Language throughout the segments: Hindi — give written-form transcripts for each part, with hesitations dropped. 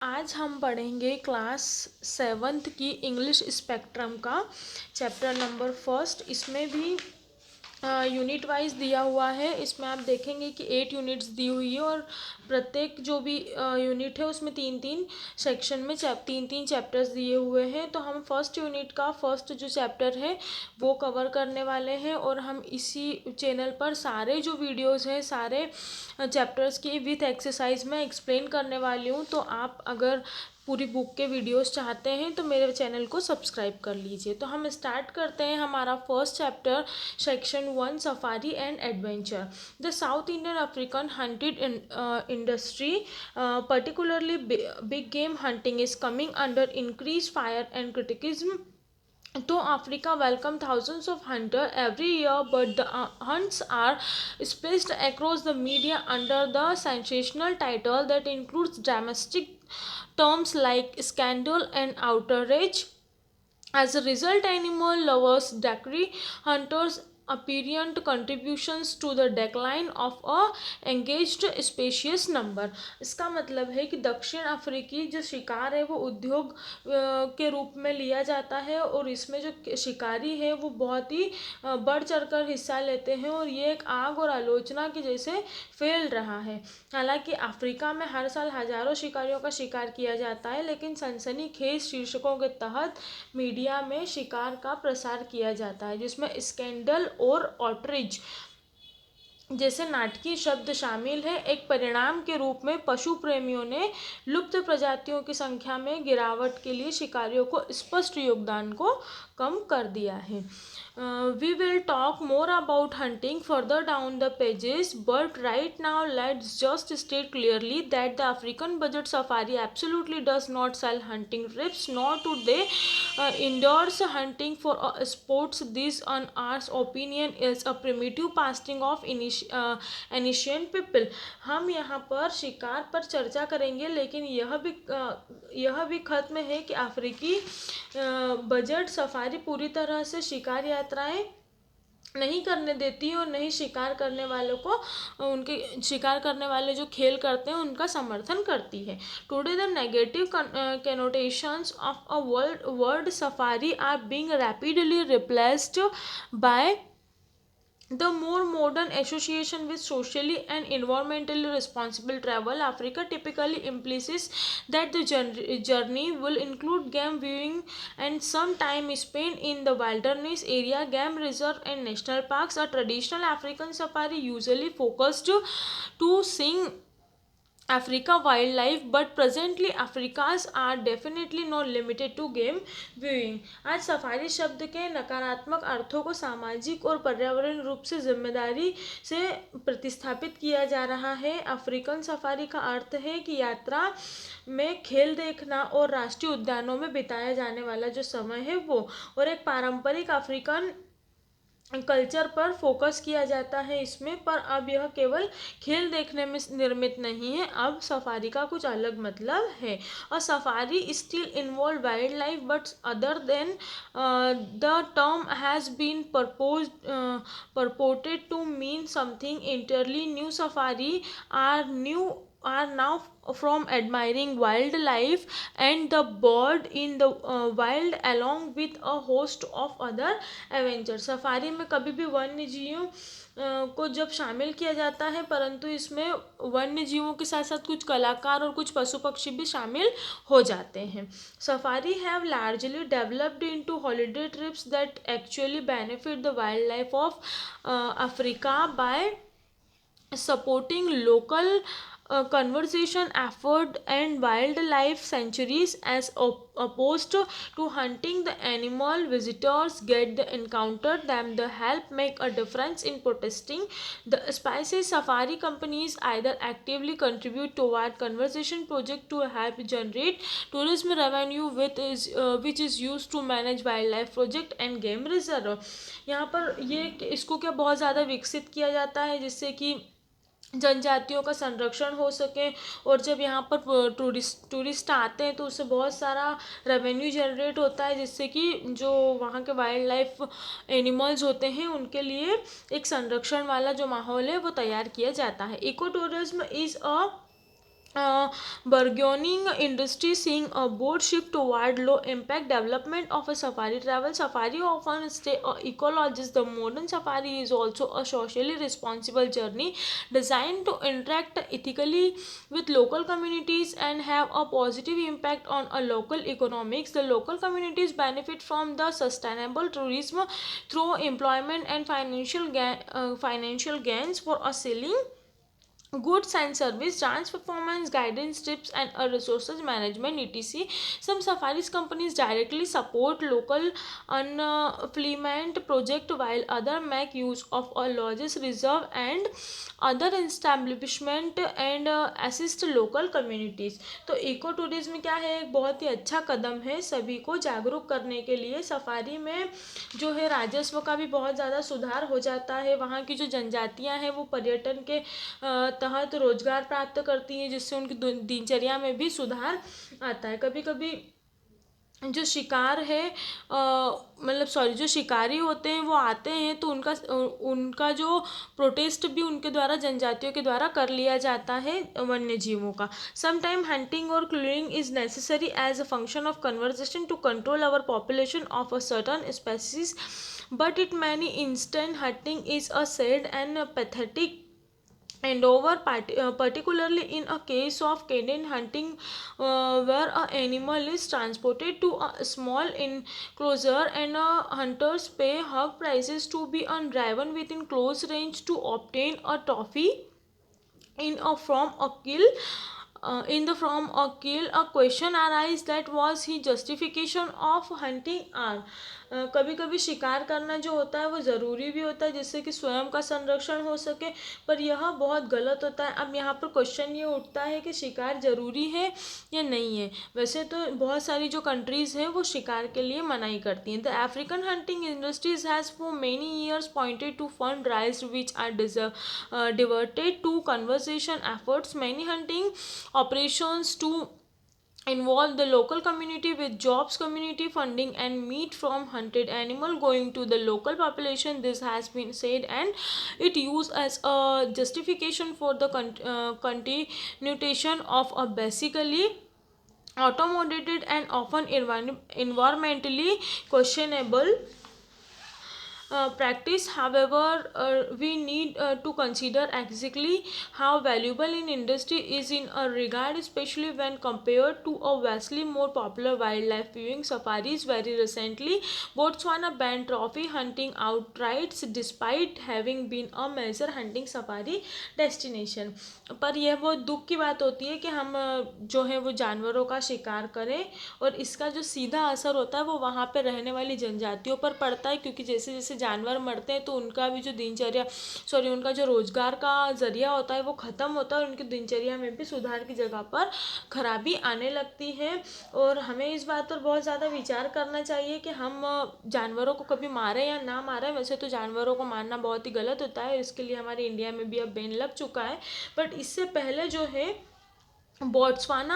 आज हम पढ़ेंगे क्लास 7th की इंग्लिश स्पेक्ट्रम का चैप्टर नंबर फर्स्ट। इसमें भी यूनिट वाइज दिया हुआ है। इसमें आप देखेंगे कि 8 यूनिट्स दी हुई है और प्रत्येक जो भी यूनिट है उसमें 3-3 सेक्शन में 3-3 चैप्टर्स दिए हुए हैं। तो हम फर्स्ट यूनिट का फर्स्ट जो चैप्टर है वो कवर करने वाले हैं और हम इसी चैनल पर सारे जो वीडियोस हैं सारे चैप्टर्स की विथ एक्सरसाइज में एक्सप्लेन करने वाली हूँ। तो आप अगर पूरी बुक के वीडियोस चाहते हैं तो मेरे चैनल को सब्सक्राइब कर लीजिए। तो हम स्टार्ट करते हैं हमारा first chapter section 1 safari and adventure. The South Indian African hunted industry particularly big game hunting is coming under increased fire and criticism. Though Africa welcomes thousands of hunters every year, but the hunts are spaced across the media under the sensational title that includes dramatic terms like scandal and outrage. As a result, animal lovers decry hunters' apparent contributions to the decline of a engaged species number. इसका मतलब है कि दक्षिण अफ्रीकी जो शिकार है वो उद्योग के रूप में लिया जाता है और इसमें जो शिकारी है वो बहुत ही बढ़ चढ़कर हिस्सा लेते हैं और ये एक आग और आलोचना के जैसे फैल रहा है। हालांकि अफ्रीका में हर साल हजारों शिकारियों का शिकार किया जाता है, लेकिन सनसनीखेज शीर्षकों के तहत मीडिया में शिकार का प्रसार किया जाता है जिसमें स्कैंडल और ऑटरिज जैसे नाटकीय शब्द शामिल है। एक परिणाम के रूप में पशु प्रेमियों ने लुप्त प्रजातियों की संख्या में गिरावट के लिए शिकारियों को स्पष्ट योगदान को कम कर दिया है। We will talk more about hunting further down the pages, but right now let's just state clearly that the African budget safari absolutely does not sell hunting trips, nor do they endorse hunting for sports. This, on our opinion, is a primitive passing of ancient people. हम यहाँ पर शिकार पर चर्चा करेंगे, लेकिन यह भी खत्म है कि अफ्रीकी बजट सफारी पूरी तरह से शिकार यात्राएं नहीं करने देती है और नहीं शिकार करने वालों को उनके शिकार करने वाले जो खेल करते हैं उनका समर्थन करती है। Today the negative connotations of a world safari are being rapidly replaced by the more modern association with socially and environmentally responsible travel. Africa typically implies that the journey will include game viewing and some time spent in the wilderness area, game reserve and national parks. A traditional African safari usually focused to seeing Africa wildlife, but presently Africas are definitely not limited to game viewing. आज सफारी शब्द के नकारात्मक अर्थों को सामाजिक और पर्यावरण रूप से जिम्मेदारी से प्रतिस्थापित किया जा रहा है। अफ्रीकन सफारी का अर्थ है कि यात्रा में खेल देखना और राष्ट्रीय उद्यानों में बिताया जाने वाला जो समय है वो, और एक पारंपरिक अफ्रीकन कल्चर पर फोकस किया जाता है इसमें। पर अब यह केवल खेल देखने में निर्मित नहीं है, अब सफारी का कुछ अलग मतलब है। और safari still involve wild life but other than the term has been purported to mean something entirely new. Safari are now from admiring wildlife and the bird in the wild along with a host of other adventures. Safari में कभी भी वन्य जीवों को जब शामिल किया जाता है, परंतु इसमें वन्य जीवों के साथ साथ कुछ कलाकार और कुछ पशु पक्षी भी शामिल हो जाते हैं। Safari have largely developed into holiday trips that actually benefit the wild life of Africa by supporting local conservation effort and wildlife sanctuaries as opposed to hunting the animal. Visitors get the encounter them the help make a difference in protesting the species. Safari companies either actively contribute toward conservation project to help generate tourism revenue which is used to manage wildlife project and game reserve. यहाँ पर ये इसको क्या बहुत ज़्यादा विकसित किया जाता है जिससे कि जनजातियों का संरक्षण हो सके, और जब यहाँ पर टूरिस्ट आते हैं तो उससे बहुत सारा रेवेन्यू जनरेट होता है जिससे कि जो वहाँ के वाइल्ड लाइफ एनिमल्स होते हैं उनके लिए एक संरक्षण वाला जो माहौल है वो तैयार किया जाता है। Eco tourism is a burgeoning industry seeing a bold shift toward low impact development of a safari travel. Safari often stay a ecologist. The modern safari is also a socially responsible journey designed to interact ethically with local communities and have a positive impact on a local economics. The local communities benefit from the sustainable tourism through employment and financial gains for a selling goods and service, dance performance, guidance tips, and a resources management etc. Some safaris companies directly support local unemployment project while other make use of a lodges reserve and other establishment and assist local communities. तो इको टूरिज्म क्या है, एक बहुत ही अच्छा कदम है सभी को जागरूक करने के लिए. सफारी में जो है राजस्व का भी बहुत ज़्यादा सुधार हो जाता है. वहाँ की जो जनजातियाँ हैं वो पर्यटन के तहत रोजगार प्राप्त करती हैं जिससे उनकी दिनचर्या में भी सुधार आता है. कभी कभी जो शिकार है मतलब सॉरी जो शिकारी होते हैं वो आते हैं तो उनका जो प्रोटेस्ट भी उनके द्वारा जनजातियों के द्वारा कर लिया जाता है वन्य जीवों का. Sometime hunting or culling is necessary as a function of conversation to control our population of a certain species, but in many instances hunting is a sad and pathetic endeavor, particularly in a case of canine hunting where an animal is transported to a small enclosure and hunters pay high prices to be driven within close range to obtain a trophy in the form a kill. A question arises that was he justification of hunting are. कभी कभी शिकार करना जो होता है वो ज़रूरी भी होता है जिससे कि स्वयं का संरक्षण हो सके, पर यह बहुत गलत होता है. अब यहाँ पर क्वेश्चन ये उठता है कि शिकार ज़रूरी है या नहीं है. वैसे तो बहुत सारी जो कंट्रीज़ हैं वो शिकार के लिए मनाही करती हैं. The African hunting industries has for many years pointed to fund raise which are diverted to conservation efforts. Many hunting operations to involve the local community with jobs, community funding, and meat from hunted animal going to the local population. This has been said and it used as a justification for the continuation of a basically automated and often environmentally questionable practice. However, we need to consider exactly how valuable an industry is in a regard, especially when compared to a vastly more popular wildlife viewing safaris. Very recently, Botswana banned trophy hunting outright despite having been a major hunting safari destination. पर यह बहुत दुख की बात होती है कि हम जो है वो जानवरों का शिकार करें और इसका जो सीधा असर होता है वो वहाँ पे रहने वाली जनजातियों पर पड़ता है, क्योंकि जैसे जैसे जानवर मरते हैं तो उनका भी जो दिनचर्या उनका जो रोजगार का जरिया होता है वो ख़त्म होता है और उनकी दिनचर्या में भी सुधार की जगह पर खराबी आने लगती है. और हमें इस बात पर बहुत ज़्यादा विचार करना चाहिए कि हम जानवरों को कभी मारें या ना मारें. वैसे तो जानवरों को मारना बहुत ही गलत होता है, इसके लिए हमारे इंडिया में भी अब बैन लग चुका है. बट इससे पहले जो है बोट्सवाना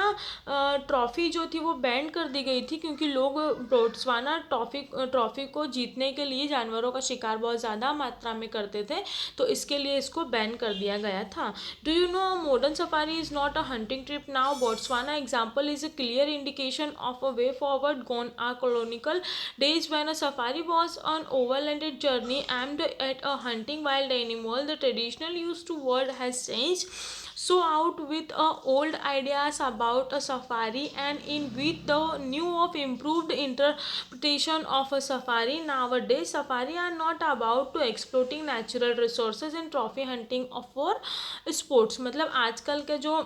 ट्रॉफ़ी जो थी वो बैन कर दी गई थी क्योंकि लोग बोट्सवाना ट्रॉफ़ी को जीतने के लिए जानवरों का शिकार बहुत ज़्यादा मात्रा में करते थे, तो इसके लिए इसको बैन कर दिया गया था. Do you know modern safari is not a hunting trip now. Botswana example is a clear indication of a way forward gone are colonial days when a safari was an overlanded journey aimed at a hunting wild animal. The traditional used to word has changed so out with old ideas about a safari and in with the new of improved interpretation of a safari. Nowadays safari are not about to exploiting natural resources and trophy hunting for sports. मतलब आजकल के जो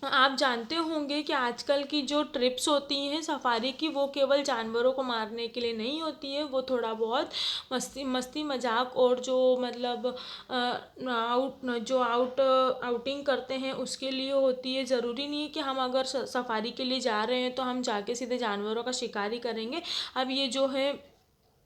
आप जानते होंगे कि आजकल की जो ट्रिप्स होती हैं सफारी की वो केवल जानवरों को मारने के लिए नहीं होती है, वो थोड़ा बहुत मस्ती मजाक और जो मतलब आउटिंग करते हैं उसके लिए होती है. ज़रूरी नहीं है कि हम अगर सफारी के लिए जा रहे हैं तो हम जाके सीधे जानवरों का शिकार ही करेंगे. अब ये जो है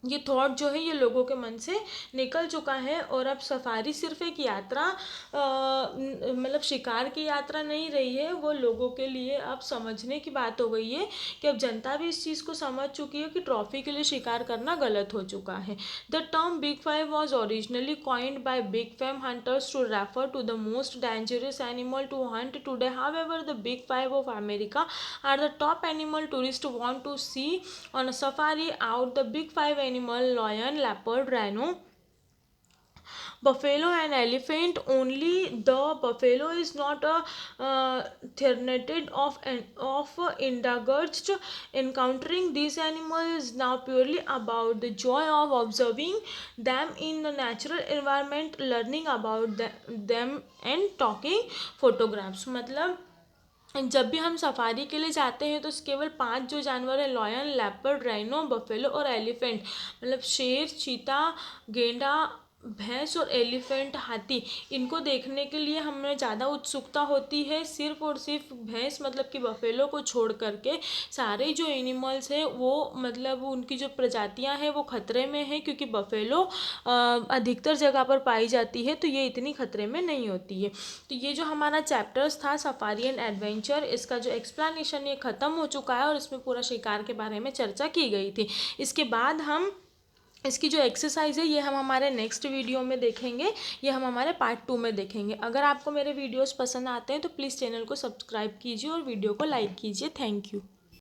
ये थॉट जो है ये लोगों के मन से निकल चुका है। और अब सफारी सिर्फ एक यात्रा मतलब शिकार की यात्रा नहीं रही है, वो लोगों के लिए अब समझने की बात हो गई है कि अब जनता भी इस चीज़ को समझ चुकी है कि ट्रॉफी के लिए शिकार करना गलत हो चुका है। The term big five was originally coined by big fame hunters to refer to the most dangerous animal to hunt today. However the big five of America are the top animal tourist want to see on a safari out. The big five animal: lion, leopard, rhino, buffalo and elephant. Only the buffalo is not a threatened of indulged. Encountering these animals is now purely about the joy of observing them in the natural environment, learning about them and talking photographs. मतलब जब भी हम सफारी के लिए जाते हैं तो केवल 5 जो जानवर है, लॉयन, लेपर्ड, राइनो, बफेलो और एलिफेंट, मतलब शेर, चीता, गेंडा, भैंस और एलिफेंट, हाथी, इनको देखने के लिए हमें ज़्यादा उत्सुकता होती है। सिर्फ और सिर्फ भैंस मतलब कि बफेलो को छोड़ करके सारे जो एनिमल्स हैं वो मतलब उनकी जो प्रजातियां हैं वो खतरे में है, क्योंकि बफेलो अधिकतर जगह पर पाई जाती है तो ये इतनी खतरे में नहीं होती है। तो ये जो हमारा चैप्टर्स था सफारी एंड एडवेंचर, इसका जो एक्सप्लेनेशन ये ख़त्म हो चुका है और इसमें पूरा शिकार के बारे में चर्चा की गई थी। इसके बाद हम इसकी जो एक्सरसाइज है ये हम हमारे नेक्स्ट वीडियो में देखेंगे, ये हम हमारे पार्ट 2 में देखेंगे। अगर आपको मेरे वीडियोस पसंद आते हैं तो प्लीज़ चैनल को सब्सक्राइब कीजिए और वीडियो को लाइक कीजिए। Thank you.